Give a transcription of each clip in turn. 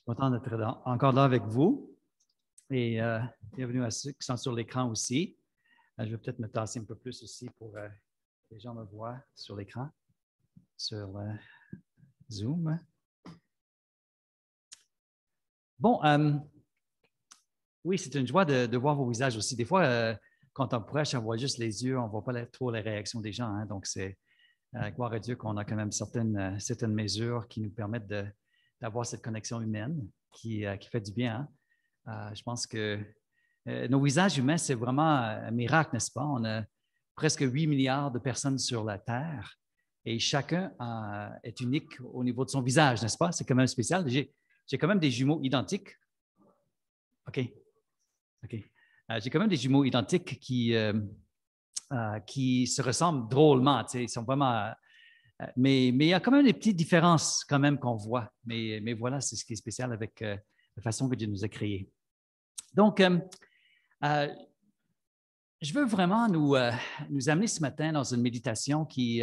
suis content d'être encore là avec vous et bienvenue à ceux qui sont sur l'écran aussi. Je vais peut-être me tasser un peu plus aussi pour que les gens me voient sur l'écran, sur Zoom. Bon, oui, c'est une joie de voir vos visages aussi. Des fois, quand on prêche, on voit juste les yeux, on ne voit pas trop les réactions des gens. Hein, donc, c'est gloire à Dieu qu'on a quand même certaines mesures qui nous permettent d'avoir cette connexion humaine qui fait du bien. Hein. Je pense que nos visages humains, c'est vraiment un miracle, n'est-ce pas? On a presque 8 milliards de personnes sur la Terre et chacun est unique au niveau de son visage, n'est-ce pas? C'est quand même spécial. J'ai quand même des jumeaux identiques. OK. J'ai quand même des jumeaux identiques qui se ressemblent drôlement. Ils sont vraiment... mais il y a quand même des petites différences quand même qu'on voit. Mais voilà, c'est ce qui est spécial avec la façon que Dieu nous a créés. Donc, je veux vraiment nous amener ce matin dans une méditation qui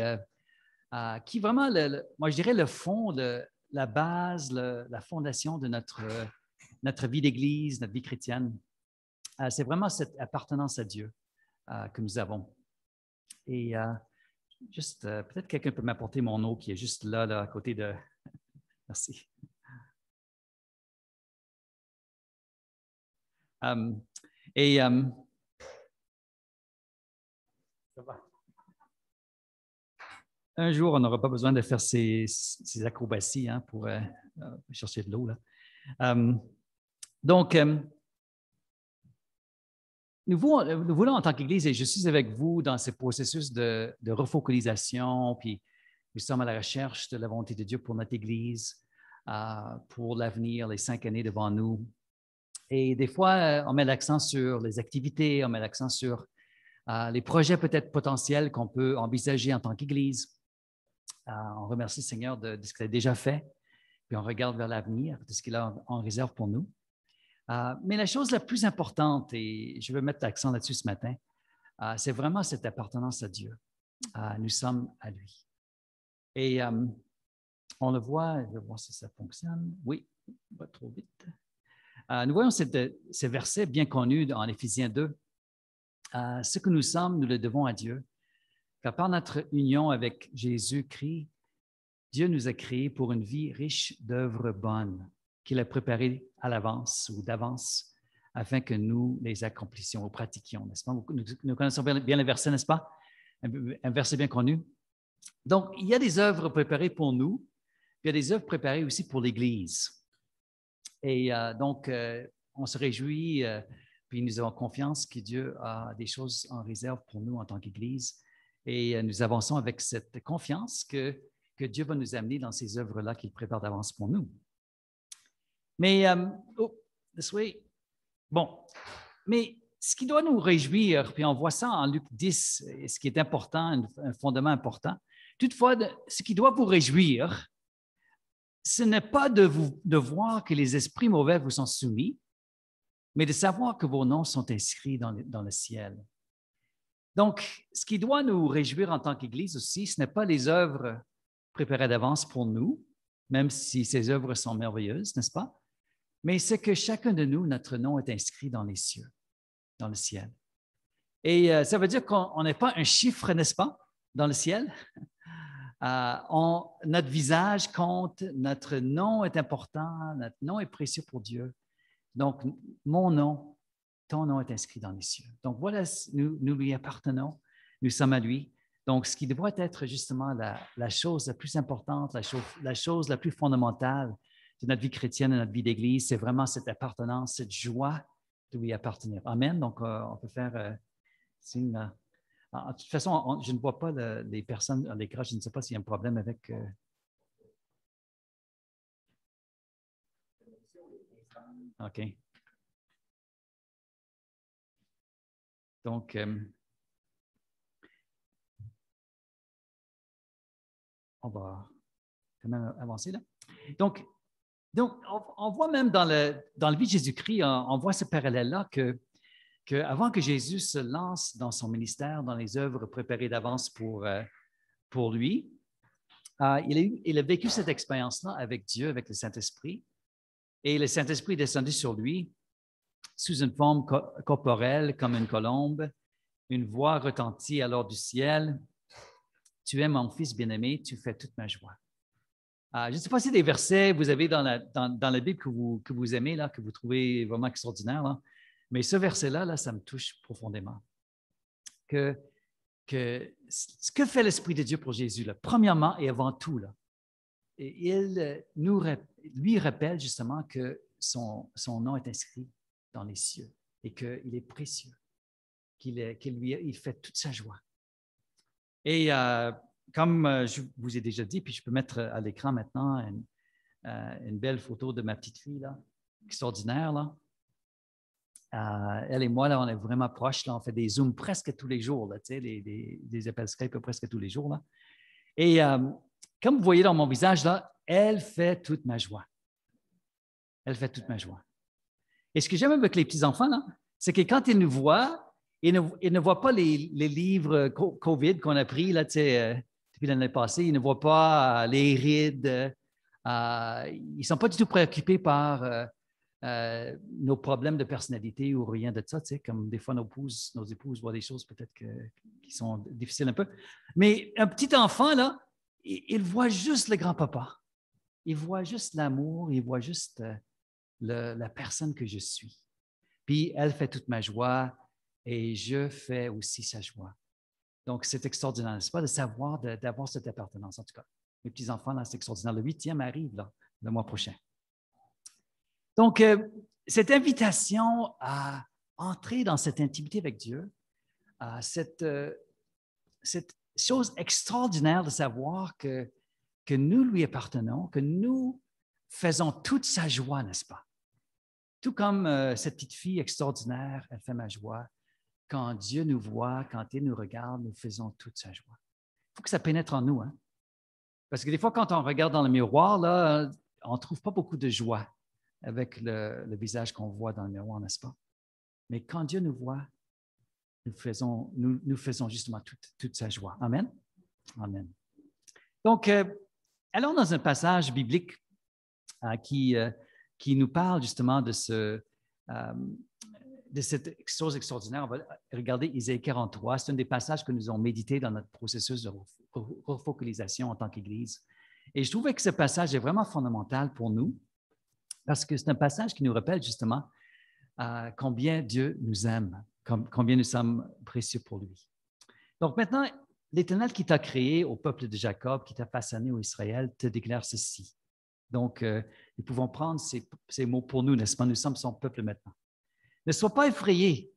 vraiment, moi je dirais le fond, la base, la fondation de notre vie d'Église, notre vie chrétienne. C'est vraiment cette appartenance à Dieu que nous avons. Et juste, peut-être quelqu'un peut m'apporter mon eau qui est juste là à côté de... Merci. Ça va. Un jour, on n'aura pas besoin de faire ces acrobaties hein, pour chercher de l'eau. Donc, nous voulons en tant qu'Église, et je suis avec vous dans ce processus de refocalisation, puis nous sommes à la recherche de la volonté de Dieu pour notre Église, pour l'avenir, les 5 années devant nous. Et des fois, on met l'accent sur les activités, on met l'accent sur les projets peut-être potentiels qu'on peut envisager en tant qu'Église. On remercie le Seigneur de ce qu'il a déjà fait, puis on regarde vers l'avenir, de ce qu'il a en réserve pour nous. Mais la chose la plus importante, et je veux mettre l'accent là-dessus ce matin, c'est vraiment cette appartenance à Dieu. Nous sommes à lui. Et on le voit, je vais voir si ça fonctionne. Oui, pas trop vite. Nous voyons ce verset bien connu en Éphésiens 2. Ce que nous sommes, nous le devons à Dieu, car par notre union avec Jésus-Christ, Dieu nous a créés pour une vie riche d'œuvres bonnes qu'il a préparées à l'avance ou d'avance afin que nous les accomplissions ou pratiquions, n'est-ce pas? Nous connaissons bien le verset, n'est-ce pas? Un verset bien connu. Donc, il y a des œuvres préparées pour nous, puis il y a des œuvres préparées aussi pour l'Église. Et donc, on se réjouit, puis nous avons confiance que Dieu a des choses en réserve pour nous en tant qu'Église. Et nous avançons avec cette confiance que Dieu va nous amener dans ces œuvres-là qu'il prépare d'avance pour nous. Mais, this way. Bon, mais ce qui doit nous réjouir, puis on voit ça en Luc 10, ce qui est important, un fondement important. Toutefois, ce qui doit vous réjouir, ce n'est pas de voir que les esprits mauvais vous sont soumis, mais de savoir que vos noms sont inscrits dans le ciel. Donc, ce qui doit nous réjouir en tant qu'Église aussi, ce n'est pas les œuvres préparées d'avance pour nous, même si ces œuvres sont merveilleuses, n'est-ce pas? Mais c'est que chacun de nous, notre nom est inscrit dans les cieux, dans le ciel. Et ça veut dire qu'on n'est pas un chiffre, n'est-ce pas, dans le ciel? Notre visage compte, notre nom est important, notre nom est précieux pour Dieu. Donc, mon nom, ton nom est inscrit dans les cieux. Donc, voilà, nous lui appartenons, nous sommes à lui. Donc, ce qui doit être justement la chose la plus importante, la chose la plus fondamentale de notre vie chrétienne, de notre vie d'Église, c'est vraiment cette appartenance, cette joie de lui appartenir. Amen. Donc, on peut faire signe. De toute façon, je ne vois pas les personnes à l'écran. Je ne sais pas s'il y a un problème avec... OK. Donc, on va quand même avancer là. Donc on voit même dans le vie de Jésus-Christ, on voit ce parallèle-là qu'avant que Jésus se lance dans son ministère, dans les œuvres préparées d'avance pour lui, il a vécu cette expérience-là avec Dieu, avec le Saint-Esprit. Et le Saint-Esprit est descendu sur lui sous une forme corporelle comme une colombe. Une voix retentit alors du ciel. Tu es mon fils bien-aimé, tu fais toute ma joie. Je ne sais pas si des versets vous avez dans la Bible que vous aimez, là, que vous trouvez vraiment extraordinaires, là, mais ce verset-là, là, ça me touche profondément. Ce que fait l'Esprit de Dieu pour Jésus, là, premièrement et avant tout, là, il lui rappelle justement que son nom est inscrit dans les cieux et qu'il est précieux, qu'il fait toute sa joie. Et comme je vous ai déjà dit, puis je peux mettre à l'écran maintenant une belle photo de ma petite fille, là, extraordinaire. Là. Elle et moi, là, on est vraiment proches. Là, on fait des Zooms presque tous les jours, là, des appels Skype presque tous les jours. Là. Et comme vous voyez dans mon visage, là, elle fait toute ma joie. Elle fait toute ma joie. Et ce que j'aime avec les petits-enfants, là, c'est que quand ils nous voient, ils ne voient pas les livres COVID qu'on a pris là, depuis l'année passée. Ils ne voient pas les rides. Ils ne sont pas du tout préoccupés par nos problèmes de personnalité ou rien de ça. Comme des fois, nos épouses voient des choses peut-être qui sont difficiles un peu. Mais un petit enfant, là, il voit juste le grand-papa. Il voit juste l'amour. Il voit juste la personne que je suis. Puis, elle fait toute ma joie. Et je fais aussi sa joie. Donc, c'est extraordinaire, n'est-ce pas, de savoir, d'avoir cette appartenance. En tout cas, mes petits-enfants, là, c'est extraordinaire. Le 8e arrive, là, le mois prochain. Donc, cette invitation à entrer dans cette intimité avec Dieu, cette chose extraordinaire de savoir que nous lui appartenons, que nous faisons toute sa joie, n'est-ce pas? Tout comme cette petite fille extraordinaire, elle fait ma joie. Quand Dieu nous voit, quand il nous regarde, nous faisons toute sa joie. Il faut que ça pénètre en nous. Hein? Parce que des fois, quand on regarde dans le miroir, là, on ne trouve pas beaucoup de joie avec le visage qu'on voit dans le miroir, n'est-ce pas? Mais quand Dieu nous voit, nous faisons justement toute sa joie. Amen? Amen. Donc, allons dans un passage biblique qui nous parle justement de cette chose extraordinaire. On va regarder Isaïe 43. C'est un des passages que nous avons médité dans notre processus de refocalisation en tant qu'Église. Et je trouvais que ce passage est vraiment fondamental pour nous parce que c'est un passage qui nous rappelle justement combien Dieu nous aime, combien nous sommes précieux pour lui. Donc maintenant, l'Éternel qui t'a créé au peuple de Jacob, qui t'a façonné au Israël, te déclare ceci. Donc, nous pouvons prendre ces mots pour nous, n'est-ce pas? Nous sommes son peuple maintenant. Ne sois pas effrayé,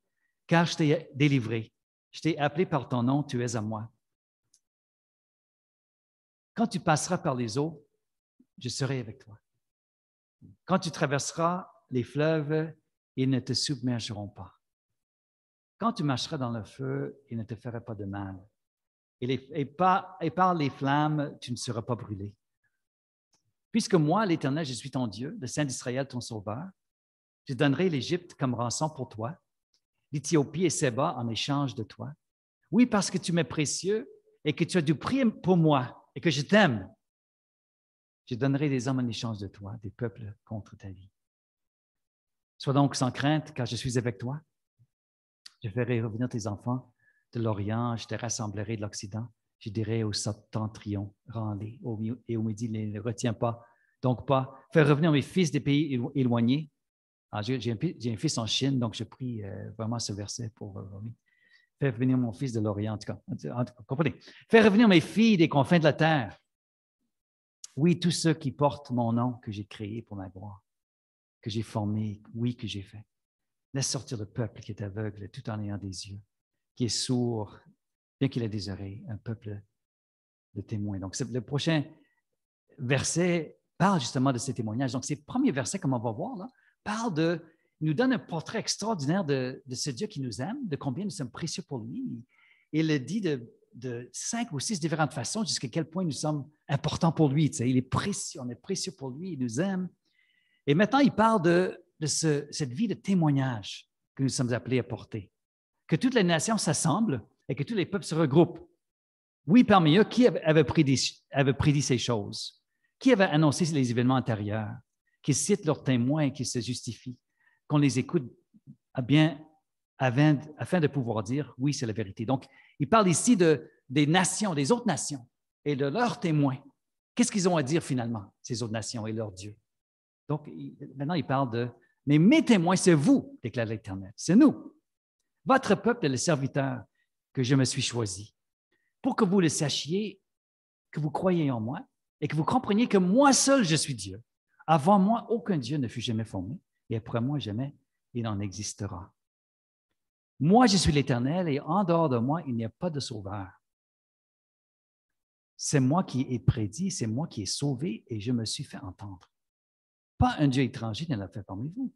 car je t'ai délivré. Je t'ai appelé par ton nom, tu es à moi. Quand tu passeras par les eaux, je serai avec toi. Quand tu traverseras les fleuves, ils ne te submergeront pas. Quand tu marcheras dans le feu, ils ne te feront pas de mal. Et par les flammes, tu ne seras pas brûlé. Puisque moi, l'Éternel, je suis ton Dieu, le Saint d'Israël, ton sauveur, je donnerai l'Égypte comme rançon pour toi, l'Éthiopie et Séba en échange de toi. Oui, parce que tu m'es précieux et que tu as du prix pour moi et que je t'aime. Je donnerai des hommes en échange de toi, des peuples contre ta vie. Sois donc sans crainte, car je suis avec toi. Je ferai revenir tes enfants de l'Orient, je te rassemblerai de l'Occident. Je dirai au septentrion, rends-les, et au midi, ne les retiens pas. Donc pas. Fais revenir mes fils des pays éloignés. J'ai un fils en Chine, donc je prie vraiment ce verset pour lui. Fais revenir mon fils de l'Orient, en tout cas. Comprenez. Fais revenir mes filles des confins de la terre. Oui, tous ceux qui portent mon nom que j'ai créé pour ma gloire, que j'ai formé, oui, que j'ai fait. Laisse sortir le peuple qui est aveugle tout en ayant des yeux, qui est sourd, bien qu'il ait des oreilles, un peuple de témoins. Donc, le prochain verset parle justement de ces témoignages. Donc, ces premiers versets, comme on va voir, là, nous donne un portrait extraordinaire de ce Dieu qui nous aime, de combien nous sommes précieux pour lui. Il le dit de 5 ou 6 différentes façons jusqu'à quel point nous sommes importants pour lui. Tu sais, il est précieux, on est précieux pour lui, il nous aime. Et maintenant, il parle de cette vie de témoignage que nous sommes appelés à porter. Que toutes les nations s'assemblent et que tous les peuples se regroupent. Oui, parmi eux, qui avait prédit ces choses? Qui avait annoncé les événements antérieurs? qu'ils citent leurs témoins et qu'ils se justifient, qu'on les écoute bien afin de pouvoir dire, oui, c'est la vérité. Donc, il parle ici des nations, des autres nations et de leurs témoins. Qu'est-ce qu'ils ont à dire finalement, ces autres nations et leur Dieu? Donc, maintenant, il parle de, mais mes témoins, c'est vous, déclare l'Éternel, c'est nous. Votre peuple est le serviteur que je me suis choisi, pour que vous le sachiez, que vous croyez en moi et que vous compreniez que moi seul, je suis Dieu. Avant moi, aucun Dieu ne fut jamais formé et après moi, jamais il n'en existera. Moi, je suis l'Éternel et en dehors de moi, il n'y a pas de sauveur. C'est moi qui ai prédit, c'est moi qui ai sauvé et je me suis fait entendre. Pas un Dieu étranger ne l'a fait parmi vous.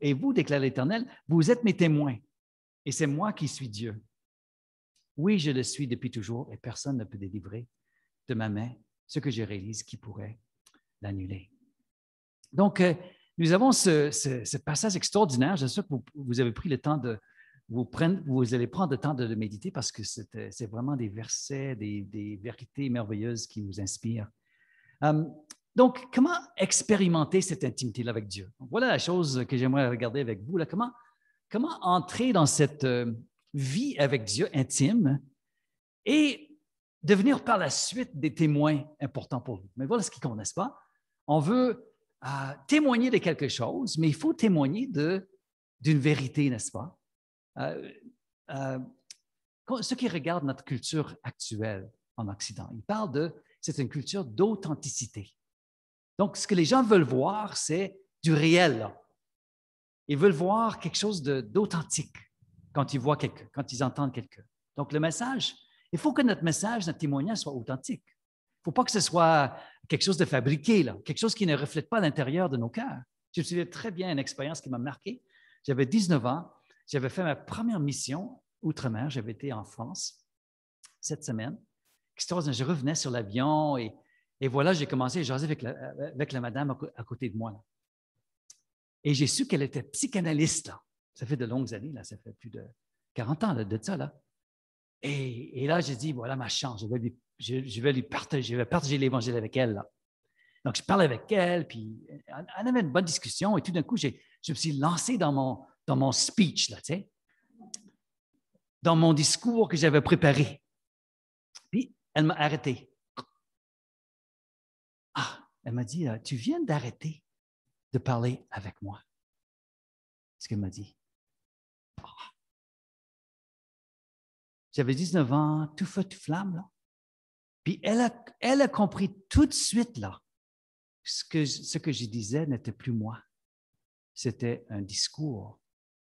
Et vous, déclare l'Éternel, vous êtes mes témoins et c'est moi qui suis Dieu. Oui, je le suis depuis toujours et personne ne peut délivrer de ma main ce que je réalise qui pourrait l'annuler. Donc, nous avons ce passage extraordinaire. J'espère que vous avez pris le temps de vous allez prendre le temps de le méditer parce que c'est vraiment des versets, des vérités merveilleuses qui nous inspirent. Donc, comment expérimenter cette intimité-là avec Dieu? Donc, voilà la chose que j'aimerais regarder avec vous. Là. Comment entrer dans cette vie avec Dieu intime et devenir par la suite des témoins importants pour lui. Mais voilà ce qui compte, n'est-ce pas? On veut témoigner de quelque chose, mais il faut témoigner d'une vérité, n'est-ce pas? Ceux qui regardent notre culture actuelle en Occident, ils parlent c'est une culture d'authenticité. Donc, ce que les gens veulent voir, c'est du réel. Là. Ils veulent voir quelque chose d'authentique quand ils voient quelqu'un, quand ils entendent quelqu'un. Donc, le message, il faut que notre message, notre témoignage soit authentique. Il ne faut pas que ce soit quelque chose de fabriqué, là, quelque chose qui ne reflète pas l'intérieur de nos cœurs. Je me souviens très bien d'une expérience qui m'a marqué. J'avais 19 ans, j'avais fait ma première mission outre-mer, j'avais été en France cette semaine. Je revenais sur l'avion et voilà, j'ai commencé à jaser avec la madame à côté de moi. Là. Et j'ai su qu'elle était psychanalyste. Là. Ça fait de longues années, là, ça fait plus de 40 ans là, de ça. Là. Et là, j'ai dit, voilà ma chance, je vais partager l'Évangile avec elle. Là. Donc, je parlais avec elle, puis on avait une bonne discussion, et tout d'un coup, je me suis lancé dans mon speech, là, tu sais, dans mon discours que j'avais préparé. Puis, elle m'a arrêté. Ah, elle m'a dit, tu viens d'arrêter de parler avec moi. C'est ce qu'elle m'a dit. Oh. J'avais 19 ans, tout feu, tout flamme, là. Puis elle a compris tout de suite, là, ce que je disais n'était plus moi. C'était un discours,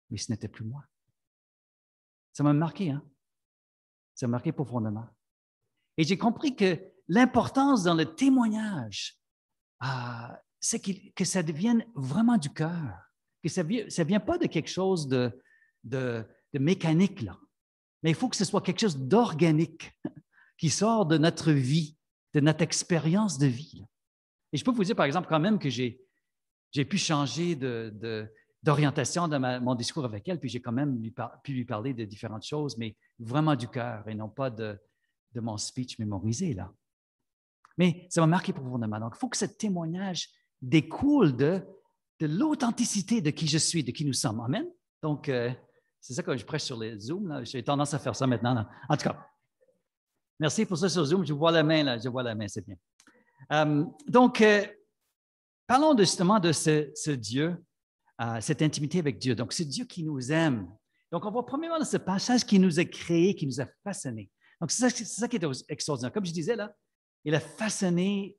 mais ce n'était plus moi. Ça m'a marqué, hein? Ça m'a marqué profondément. Et j'ai compris que l'importance dans le témoignage, c'est que ça devienne vraiment du cœur, que ça ne vient pas de quelque chose de mécanique, là. Mais il faut que ce soit quelque chose d'organique qui sort de notre vie, de notre expérience de vie. Là. Et je peux vous dire, par exemple, quand même que j'ai pu changer d'orientation dans mon discours avec elle, puis j'ai quand même pu lui parler de différentes choses, mais vraiment du cœur et non pas de mon speech mémorisé, là. Mais ça m'a marqué profondément. Donc, il faut que ce témoignage découle de l'authenticité de qui je suis, de qui nous sommes. Amen? Donc, c'est ça que je prêche sur les Zooms. Là. J'ai tendance à faire ça maintenant. Là. En tout cas, merci pour ça sur Zoom. Je vois la main, là. Je vois la main, c'est bien. Donc, parlons justement de ce Dieu, cette intimité avec Dieu. Donc, c'est Dieu qui nous aime. Donc, on voit premièrement dans ce passage qui nous a créés, qui nous a façonnés. Donc, c'est ça qui est extraordinaire. Comme je disais, là, il a façonné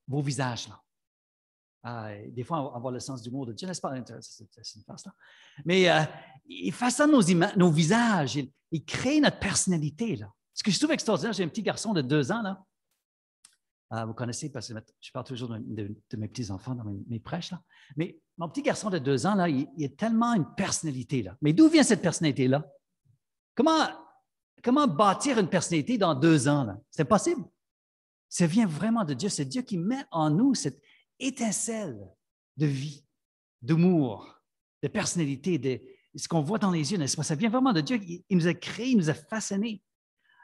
vos visages. Là. Des fois, on voit le sens d'humour de Dieu, n'est-ce pas? C'est une farce, là. Mais il façonne nos visages, il crée notre personnalité. Là. Ce que je trouve extraordinaire, j'ai un petit garçon de 2 ans, là. Vous connaissez, parce que je parle toujours de mes petits-enfants dans mes prêches, là. Mais mon petit garçon de 2 ans, là, il a tellement une personnalité. Là. Mais d'où vient cette personnalité-là? Comment bâtir une personnalité dans 2 ans? Là? C'est impossible. Ça vient vraiment de Dieu. C'est Dieu qui met en nous cette étincelle de vie, d'humour, de personnalité, de ce qu'on voit dans les yeux, n'est-ce pas? Ça vient vraiment de Dieu. Il nous a créés, il nous a façonnés.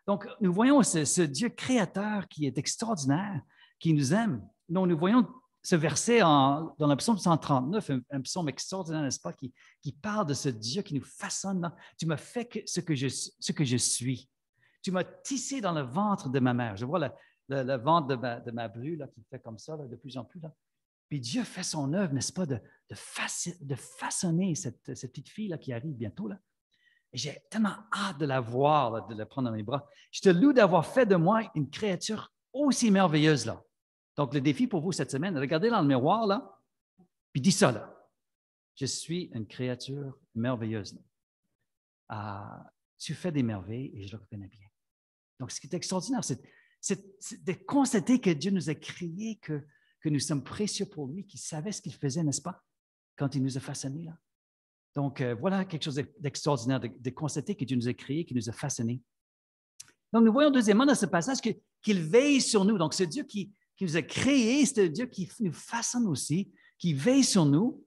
Donc, nous voyons ce Dieu créateur qui est extraordinaire, qui nous aime. Donc, nous voyons ce verset dans le psaume 139, un psaume extraordinaire, n'est-ce pas, qui parle de ce Dieu qui nous façonne. Là. Tu m'as fait ce que je suis. Tu m'as tissé dans le ventre de ma mère. Je vois le ventre de ma bru là, qui fait comme ça là, de plus en plus. Là. Puis Dieu fait son œuvre, n'est-ce pas, de façonner cette petite fille là, qui arrive bientôt. Là. Et j'ai tellement hâte de la voir, là, de la prendre dans mes bras. Je te loue d'avoir fait de moi une créature aussi merveilleuse. Là. Donc, le défi pour vous cette semaine, regardez dans le miroir, là, puis dis ça, là. Je suis une créature merveilleuse. Tu fais des merveilles et je le reconnais bien. Donc, ce qui est extraordinaire, c'est de constater que Dieu nous a créés, que nous sommes précieux pour lui, qu'il savait ce qu'il faisait, n'est-ce pas, quand il nous a façonnés, là. Donc, voilà quelque chose d'extraordinaire, de constater que Dieu nous a créés, qu'il nous a façonnés. Donc, nous voyons deuxièmement dans ce passage qu'il veille sur nous. Donc, ce Dieu qui nous a créés, c'est un Dieu qui nous façonne aussi, qui veille sur nous.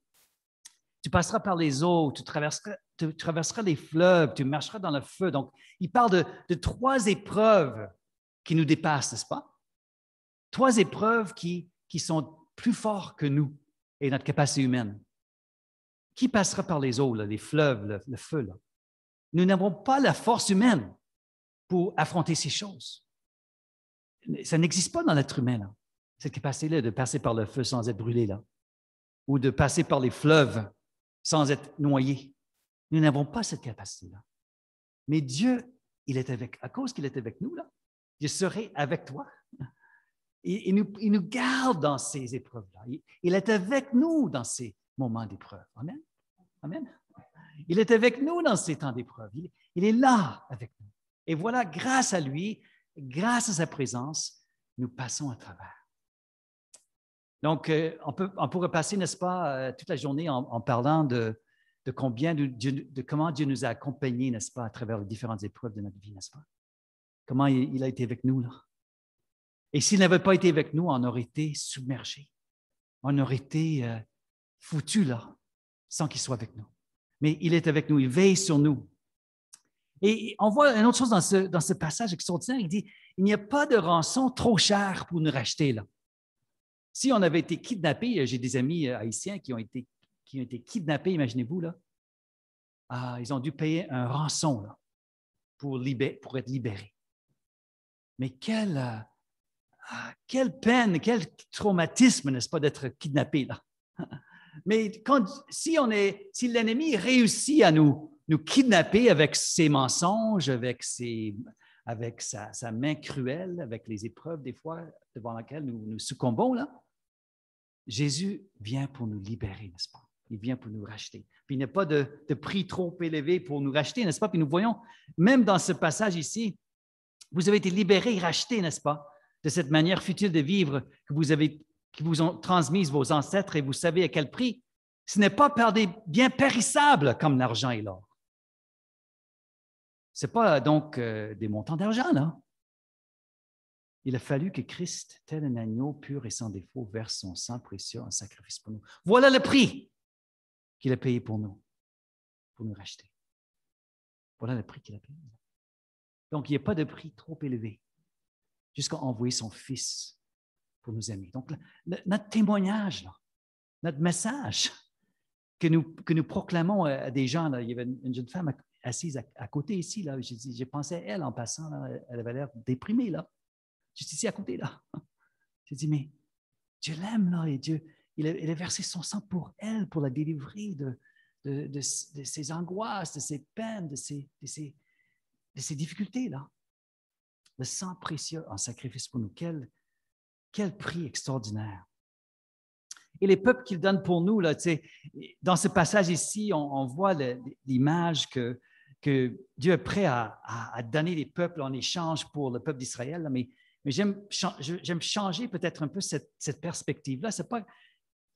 Tu passeras par les eaux, tu traverseras les fleuves, tu marcheras dans le feu. Donc, il parle de 3 épreuves qui nous dépassent, n'est-ce pas? 3 épreuves qui sont plus fortes que nous et notre capacité humaine. Qui passera par les eaux, là, les fleuves, le feu? Là? Nous n'avons pas la force humaine pour affronter ces choses. Ça n'existe pas dans l'être humain, là, cette capacité-là de passer par le feu sans être brûlé, là, ou de passer par les fleuves sans être noyé. Nous n'avons pas cette capacité-là. Mais Dieu, à cause qu'il est avec nous, là, je serai avec toi. Il nous garde dans ces épreuves-là. Il est avec nous dans ces moments d'épreuve. Amen. Amen. Il est avec nous dans ces temps d'épreuve. Il est là avec nous. Et voilà, grâce à lui, grâce à sa présence, nous passons à travers. Donc, on pourrait passer, n'est-ce pas, toute la journée en parlant de comment Dieu nous a accompagnés, n'est-ce pas, à travers les différentes épreuves de notre vie, n'est-ce pas? Comment il a été avec nous, là. Et s'il n'avait pas été avec nous, on aurait été submergés. On aurait été foutus, là, sans qu'il soit avec nous. Mais il est avec nous, il veille sur nous. Et on voit une autre chose dans ce passage extraordinaire, il dit, il n'y a pas de rançon trop chère pour nous racheter, là. Si on avait été kidnappés, j'ai des amis haïtiens qui ont été kidnappés, imaginez-vous, là. Ils ont dû payer un rançon là, pour être libérés. Mais quelle peine, quel traumatisme, n'est-ce pas, d'être kidnappé là. Mais si l'ennemi réussit à nous kidnapper avec ses mensonges, avec sa main cruelle, avec les épreuves des fois devant lesquelles nous succombons, là, Jésus vient pour nous libérer, n'est-ce pas? Il vient pour nous racheter. Puis il n'y a pas de prix trop élevé pour nous racheter, n'est-ce pas? Puis nous voyons, même dans ce passage ici, vous avez été libérés et rachetés, n'est-ce pas? De cette manière futile de vivre qui vous ont transmise vos ancêtres et vous savez à quel prix. Ce n'est pas par des biens périssables comme l'argent et l'or. Ce n'est pas donc des montants d'argent, là. Il a fallu que Christ, tel un agneau pur et sans défaut, verse son sang précieux en sacrifice pour nous. Voilà le prix qu'il a payé pour nous racheter. Voilà le prix qu'il a payé. Donc, il n'y a pas de prix trop élevé jusqu'à envoyer son Fils pour nous aimer. Donc, notre témoignage, là, notre message que nous proclamons à des gens, là, il y avait une jeune femme assise à côté ici, là, j'ai pensé à elle en passant, là, elle avait l'air déprimée, là. Juste ici à côté, là. J'ai dit, mais Dieu l'aime, là, et Dieu, il a versé son sang pour elle, pour la délivrer de ses angoisses, de ses peines, de ses difficultés, là. Le sang précieux en sacrifice pour nous. Quel prix extraordinaire. Et les peuples qu'il donne pour nous, là, dans ce passage ici, on voit l'image que Dieu est prêt à donner les peuples en échange pour le peuple d'Israël, là, mais j'aime changer peut-être un peu cette perspective-là. Ce n'est pas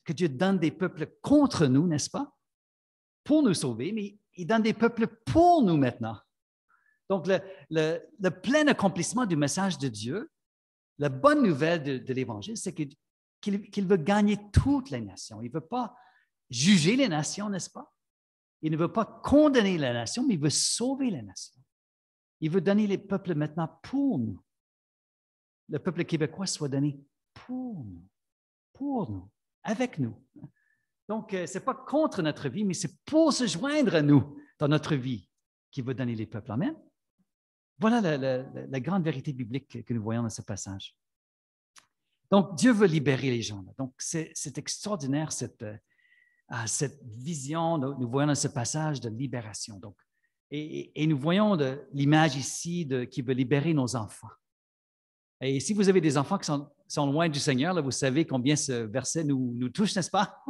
que Dieu donne des peuples contre nous, n'est-ce pas, pour nous sauver, mais il donne des peuples pour nous maintenant. Donc, le plein accomplissement du message de Dieu, la bonne nouvelle de l'Évangile, c'est qu'il veut gagner toutes les nations. Il ne veut pas juger les nations, n'est-ce pas? Il ne veut pas condamner la nation, mais il veut sauver les nations. Il veut donner les peuples maintenant pour nous. Le peuple québécois soit donné pour nous, pour nous, avec nous. Donc, ce n'est pas contre notre vie, mais c'est pour se joindre à nous dans notre vie qu'il veut donner les peuples. Amen. Voilà la grande vérité biblique que nous voyons dans ce passage. Donc, Dieu veut libérer les gens. Donc, c'est extraordinaire cette vision, nous voyons dans ce passage de libération. Donc, et nous voyons l'image ici qui veut libérer nos enfants. Et si vous avez des enfants qui sont loin du Seigneur, là, vous savez combien ce verset nous touche, n'est-ce pas?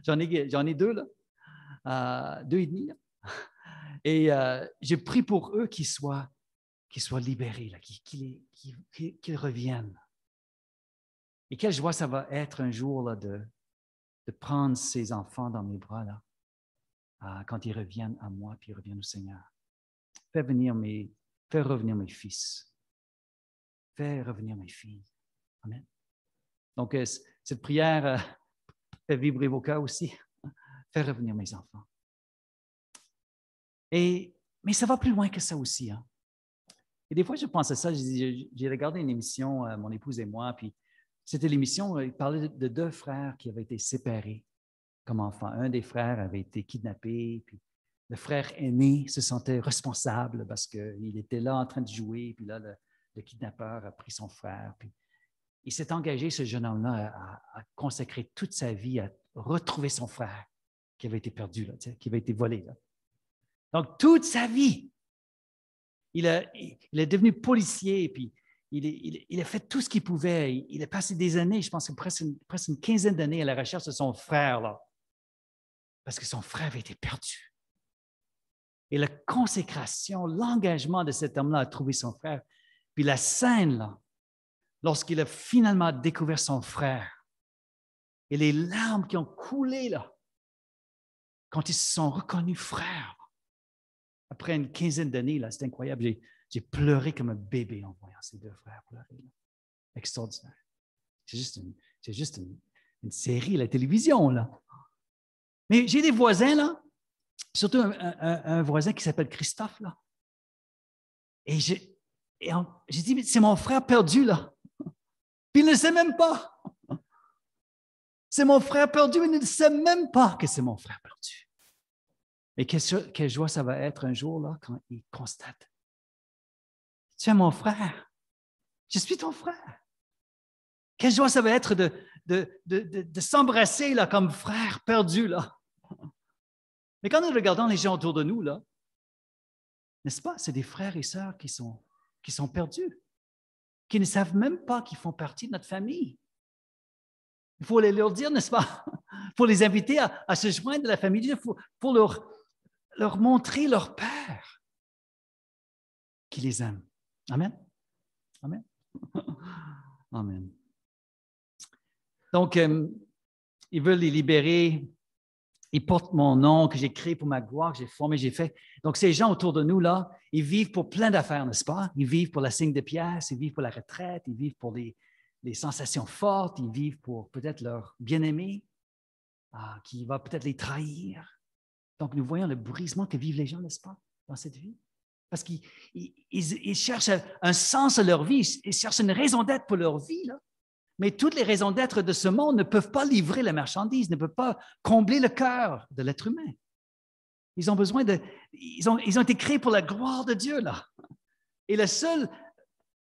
J'en ai deux, là, 2,5. Là. Et j'ai prié pour eux qu'ils soient libérés, qu'ils reviennent. Et quelle joie ça va être un jour là, de prendre ces enfants dans mes bras là, quand ils reviennent à moi, puis ils reviennent au Seigneur. Fais revenir mes fils. Fais revenir mes filles. Amen. Donc, cette prière fait vibrer vos cœurs aussi. Fais revenir mes enfants. Mais ça va plus loin que ça aussi. Hein. Et des fois, je pense à ça. J'ai regardé une émission, mon épouse et moi, puis c'était l'émission, il parlait de deux frères qui avaient été séparés comme enfants. Un des frères avait été kidnappé, puis le frère aîné se sentait responsable parce qu'il était là en train de jouer, puis là, le kidnappeur a pris son frère. Puis il s'est engagé, ce jeune homme-là, à consacrer toute sa vie à retrouver son frère qui avait été perdu, là, qui avait été volé. Là. Donc, toute sa vie, il est devenu policier, puis il a fait tout ce qu'il pouvait. Il a passé des années, je pense presque une quinzaine d'années à la recherche de son frère, là, parce que son frère avait été perdu. Et la consécration, l'engagement de cet homme-là à trouver son frère, puis la scène, là, lorsqu'il a finalement découvert son frère, et les larmes qui ont coulé, là, quand ils se sont reconnus frères, après une quinzaine d'années, là, c'est incroyable. J'ai pleuré comme un bébé en voyant ces deux frères pleurer. Là. Extraordinaire. C'est juste une série à la télévision, là. Mais j'ai des voisins, là, surtout un voisin qui s'appelle Christophe, là. Et j'ai dit, mais c'est mon frère perdu, là. Puis il ne sait même pas. C'est mon frère perdu, il ne sait même pas que c'est mon frère perdu. Et quelle joie ça va être un jour, là, quand il constate. Tu es mon frère. Je suis ton frère. Quelle joie ça va être de s'embrasser là, comme frère perdu. Là. Mais quand nous regardons les gens autour de nous, là, n'est-ce pas, c'est des frères et sœurs qui sont perdus, qui ne savent même pas qu'ils font partie de notre famille. Il faut leur dire, n'est-ce pas? Il faut les inviter à se joindre à la famille. Il faut leur montrer leur Père qui les aime. Amen. Amen. Amen. Donc, ils veulent les libérer. Ils portent mon nom que j'ai créé pour ma gloire, que j'ai formé, j'ai fait. Donc, ces gens autour de nous, là, ils vivent pour plein d'affaires, n'est-ce pas? Ils vivent pour la signe de pièce, ils vivent pour la retraite, ils vivent pour les sensations fortes, ils vivent pour peut-être leur bien-aimé qui va peut-être les trahir. Donc, nous voyons le brisement que vivent les gens, n'est-ce pas, dans cette vie? Parce qu'ils cherchent un sens à leur vie, ils cherchent une raison d'être pour leur vie, là. Mais toutes les raisons d'être de ce monde ne peuvent pas livrer la marchandise, ne peuvent pas combler le cœur de l'être humain. Ils ont besoin ils ont été créés pour la gloire de Dieu, là. Et le seul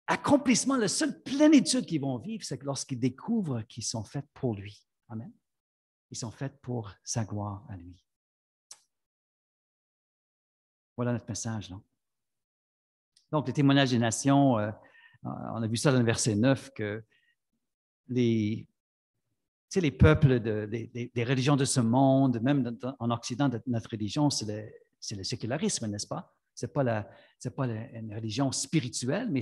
accomplissement, la seule plénitude qu'ils vont vivre, c'est lorsqu'ils découvrent qu'ils sont faits pour lui. Amen. Ils sont faits pour sa gloire à lui. Voilà notre message, là. Donc, le témoignage des nations, on a vu ça dans le verset 9, que les peuples des religions de ce monde, même en Occident, notre religion, c'est le sécularisme, n'est-ce pas? Ce n'est pas une religion spirituelle, mais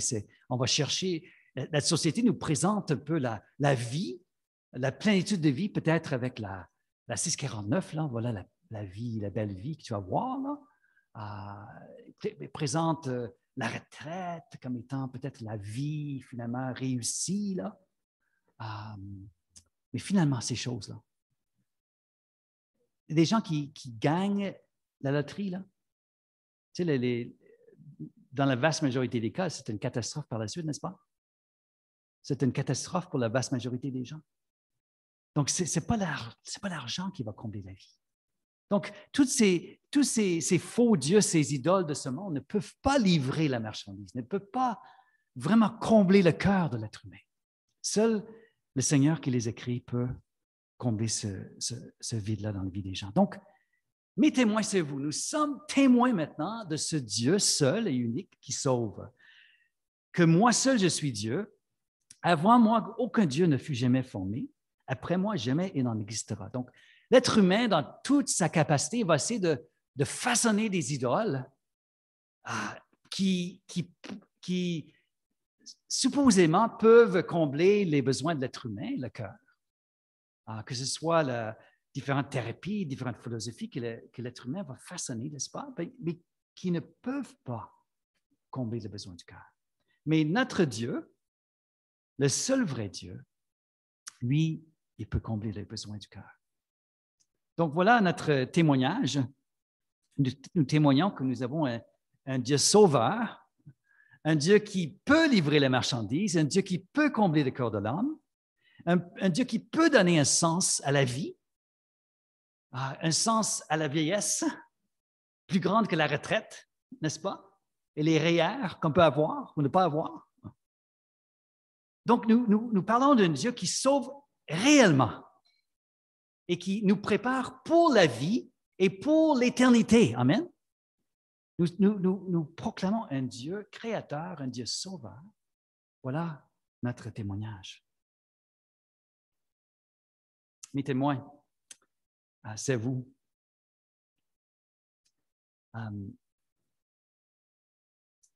on va chercher, la société nous présente un peu la vie, la plénitude de vie, peut-être avec la 649, là, voilà la vie, la belle vie que tu vas voir, là. Présente la retraite comme étant peut-être la vie finalement réussie, là. Mais finalement, ces choses-là, des gens qui gagnent la loterie, là, tu sais, dans la vaste majorité des cas, c'est une catastrophe par la suite, n'est-ce pas? C'est une catastrophe pour la vaste majorité des gens. Donc, ce n'est pas l'argent qui va combler la vie. Donc, tous ces faux dieux, ces idoles de ce monde ne peuvent pas livrer la marchandise, ne peuvent pas vraiment combler le cœur de l'être humain. Seul le Seigneur qui les a créés peut combler ce vide-là dans la vie des gens. Donc, mes témoins, c'est vous. Nous sommes témoins maintenant de ce Dieu seul et unique qui sauve. Que moi seul, je suis Dieu. Avant moi, aucun Dieu ne fut jamais formé. Après moi, jamais il n'en existera. Donc, l'être humain, dans toute sa capacité, va essayer de façonner des idoles qui supposément peuvent combler les besoins de l'être humain, le cœur. Que ce soit différentes thérapies, différentes philosophies que l'être humain va façonner, n'est-ce pas? Mais qui ne peuvent pas combler les besoins du cœur. Mais notre Dieu, le seul vrai Dieu, lui, il peut combler les besoins du cœur. Donc, voilà notre témoignage. Nous témoignons que nous avons un Dieu sauveur, un Dieu qui peut livrer les marchandises, un Dieu qui peut combler le cœur de l'homme, un Dieu qui peut donner un sens à la vie, un sens à la vieillesse, plus grande que la retraite, n'est-ce pas? Et les REER qu'on peut avoir ou ne pas avoir. Donc, nous parlons d'un Dieu qui sauve réellement et qui nous prépare pour la vie et pour l'éternité. Amen. Nous proclamons un Dieu créateur, un Dieu sauveur. Voilà notre témoignage. Mes témoins, c'est vous.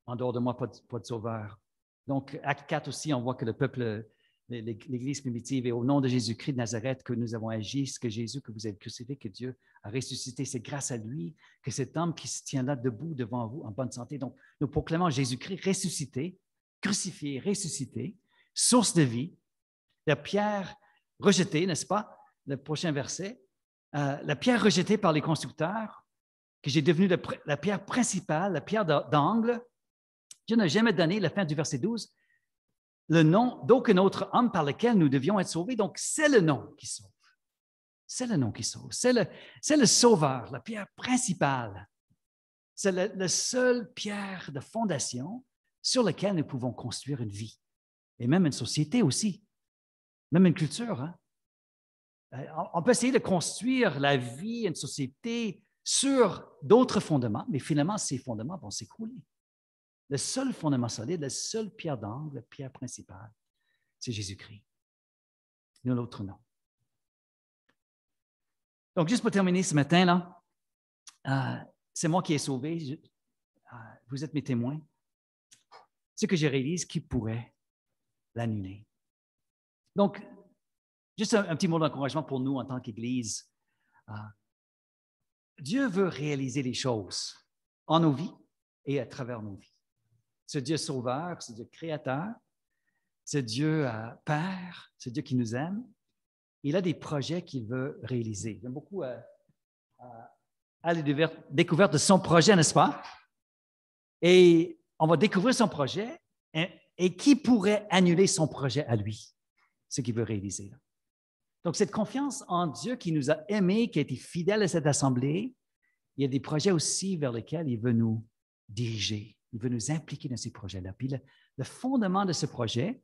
En dehors de moi, pas de sauveur. Donc, acte 4 aussi, on voit que le peuple, l'Église primitive, et au nom de Jésus-Christ de Nazareth, que nous avons agi, ce que Jésus, que vous avez crucifié, que Dieu a ressuscité, c'est grâce à lui que cet homme qui se tient là debout devant vous en bonne santé. Donc, nous proclamons Jésus-Christ ressuscité, crucifié, ressuscité, source de vie, la pierre rejetée, n'est-ce pas? Le prochain verset. La pierre rejetée par les constructeurs, que j'ai devenue la pierre principale, la pierre d'angle. Dieu n'a jamais donné, la fin du verset 12, le nom d'aucun autre homme par lequel nous devions être sauvés. Donc, c'est le nom qui sauve. C'est le nom qui sauve. C'est le sauveur, la pierre principale. C'est la seule pierre de fondation sur laquelle nous pouvons construire une vie. Et même une société aussi. Même une culture. Hein? On peut essayer de construire la vie, une société sur d'autres fondements, mais finalement, ces fondements vont s'écrouler. Le seul fondement solide, la seule pierre d'angle, la pierre principale, c'est Jésus-Christ. Nul autre nom. Donc, juste pour terminer ce matin, là, c'est moi qui ai sauvé. Vous êtes mes témoins. Ce que je réalise, qui pourrait l'annuler? Donc, juste un petit mot d'encouragement pour nous en tant qu'Église. Dieu veut réaliser les choses en nos vies et à travers nos vies. Ce Dieu sauveur, ce Dieu créateur, ce Dieu Père, ce Dieu qui nous aime, il a des projets qu'il veut réaliser. J'aime beaucoup à la découverte de son projet, n'est-ce pas? Et on va découvrir son projet et qui pourrait annuler son projet à lui, ce qu'il veut réaliser. Là. Donc, cette confiance en Dieu qui nous a aimés, qui a été fidèle à cette assemblée, il y a des projets aussi vers lesquels il veut nous diriger. Il veut nous impliquer dans ces projets-là. Puis le fondement de ce projet,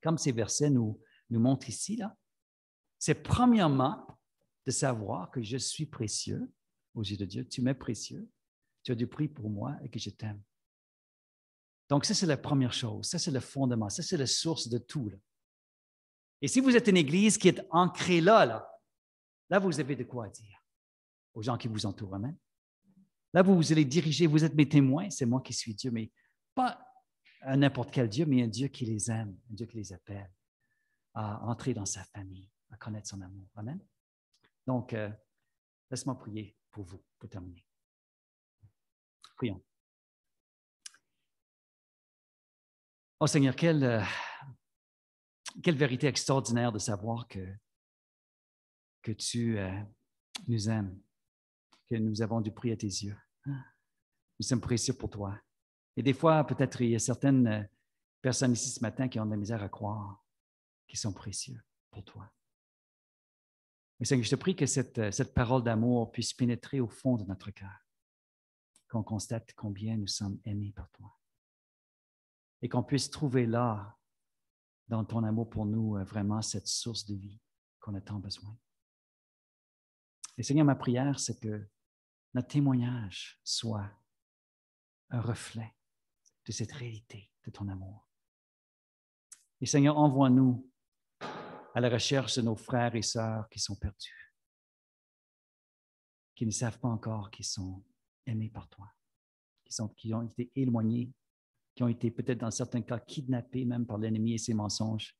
comme ces versets nous montrent ici, là, c'est premièrement de savoir que je suis précieux aux yeux de Dieu. Tu m'es précieux, tu as du prix pour moi et que je t'aime. Donc, ça, c'est la première chose. Ça, c'est le fondement. Ça, c'est la source de tout. Là. Et si vous êtes une Église qui est ancrée là, vous avez de quoi dire aux gens qui vous entourent. Amen. Là, vous allez diriger, vous êtes mes témoins, c'est moi qui suis Dieu, mais pas un n'importe quel Dieu, mais un Dieu qui les aime, un Dieu qui les appelle à entrer dans sa famille, à connaître son amour. Amen. Donc, laisse-moi prier pour vous, pour terminer. Prions. Oh Seigneur, quelle vérité extraordinaire de savoir que tu nous aimes, que nous avons du prix à tes yeux. Nous sommes précieux pour toi. Et des fois, peut-être, il y a certaines personnes ici ce matin qui ont de la misère à croire qu'ils sont précieux pour toi. Et Seigneur, je te prie que cette parole d'amour puisse pénétrer au fond de notre cœur, qu'on constate combien nous sommes aimés par toi. Et qu'on puisse trouver là, dans ton amour pour nous, vraiment cette source de vie qu'on a tant besoin. Et Seigneur, ma prière, c'est que notre témoignage soit un reflet de cette réalité de ton amour. Et Seigneur, envoie-nous à la recherche de nos frères et sœurs qui sont perdus, qui ne savent pas encore qu'ils sont aimés par toi, qui ont été éloignés, qui ont été peut-être dans certains cas kidnappés même par l'ennemi et ses mensonges.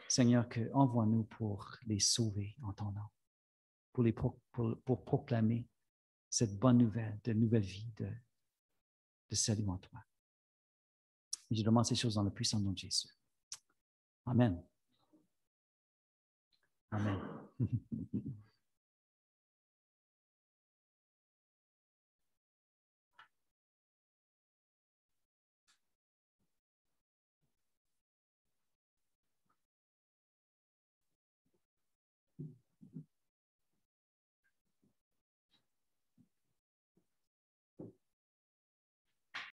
Seigneur, envoie-nous pour les sauver en ton nom, pour proclamer cette bonne nouvelle, de nouvelle vie, de salut en toi. Et je demande ces choses dans le puissant nom de Jésus. Amen. Amen.